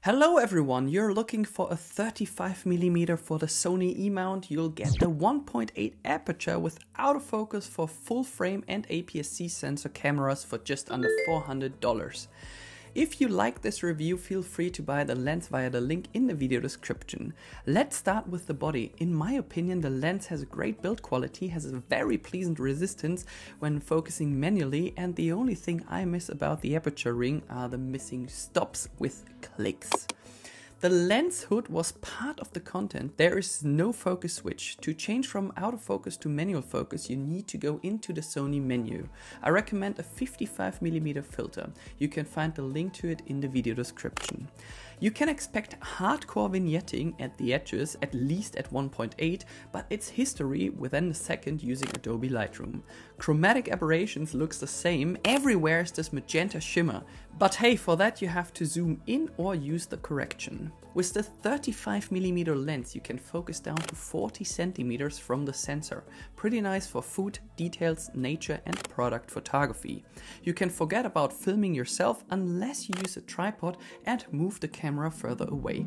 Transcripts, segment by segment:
Hello everyone, you're looking for a 35mm for the Sony E-mount. You'll get the 1.8 aperture with autofocus for full frame and APS-C sensor cameras for just under $400. If you like this review, feel free to buy the lens via the link in the video description. Let's start with the body. In my opinion, the lens has a great build quality, has a very pleasant resistance when focusing manually, and the only thing I miss about the aperture ring are the missing stops with clicks. The lens hood was part of the content. There is no focus switch. To change from autofocus to manual focus, you need to go into the Sony menu. I recommend a 55mm filter. You can find the link to it in the video description. You can expect hardcore vignetting at the edges, at least at 1.8, but it's history within a second using Adobe Lightroom. Chromatic aberrations looks the same, everywhere is this magenta shimmer, but hey, for that you have to zoom in or use the correction. With the 35mm lens you can focus down to 40 centimeters from the sensor. Pretty nice for food, details, nature and product photography. You can forget about filming yourself unless you use a tripod and move the camera further away.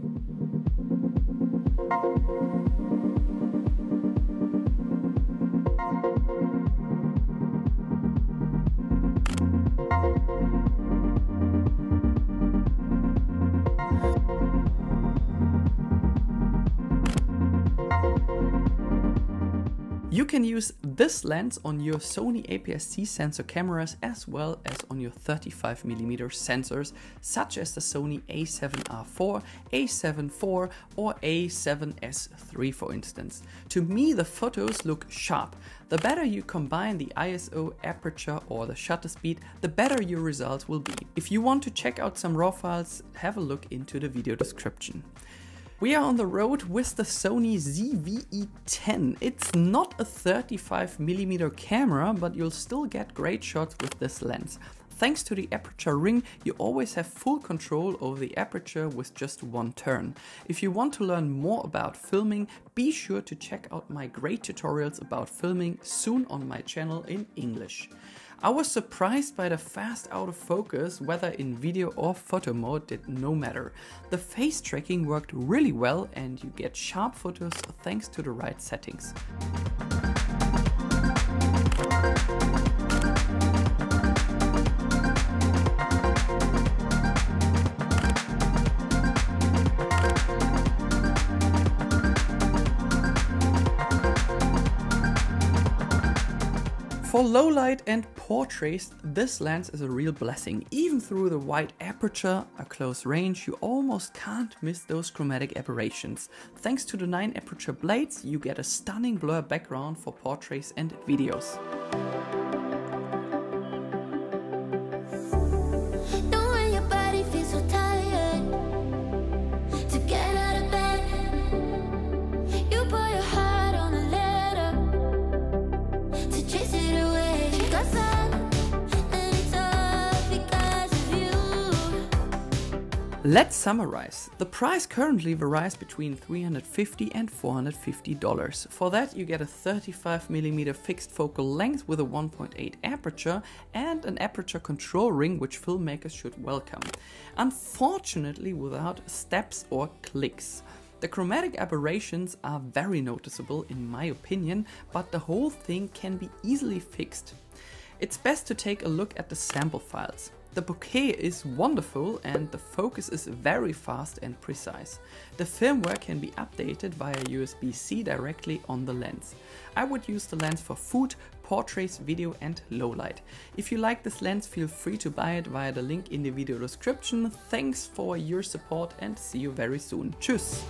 You can use this lens on your Sony APS-C sensor cameras as well as on your 35mm sensors, such as the Sony A7R4, A7 IV or A7S III for instance. To me the photos look sharp. The better you combine the ISO, aperture or the shutter speed, the better your results will be. If you want to check out some raw files, have a look into the video description. We are on the road with the Sony ZV-E10. It's not a 35mm camera, but you'll still get great shots with this lens. Thanks to the aperture ring, you always have full control over the aperture with just one turn. If you want to learn more about filming, be sure to check out my great tutorials about filming soon on my channel in English. I was surprised by the fast autofocus, whether in video or photo mode did no matter. The face tracking worked really well and you get sharp photos thanks to the right settings. For low light and portraits, this lens is a real blessing. Even through the wide aperture, a close range, you almost can't miss those chromatic aberrations. Thanks to the 9 aperture blades, you get a stunning blur background for portraits and videos. Let's summarize. The price currently varies between $350 and $450. For that you get a 35mm fixed focal length with a 1.8 aperture and an aperture control ring which filmmakers should welcome. Unfortunately without steps or clicks. The chromatic aberrations are very noticeable in my opinion, but the whole thing can be easily fixed. It's best to take a look at the sample files. The bokeh is wonderful and the focus is very fast and precise. The firmware can be updated via USB-C directly on the lens. I would use the lens for food, portraits, video and low light. If you like this lens, feel free to buy it via the link in the video description. Thanks for your support and see you very soon. Tschüss!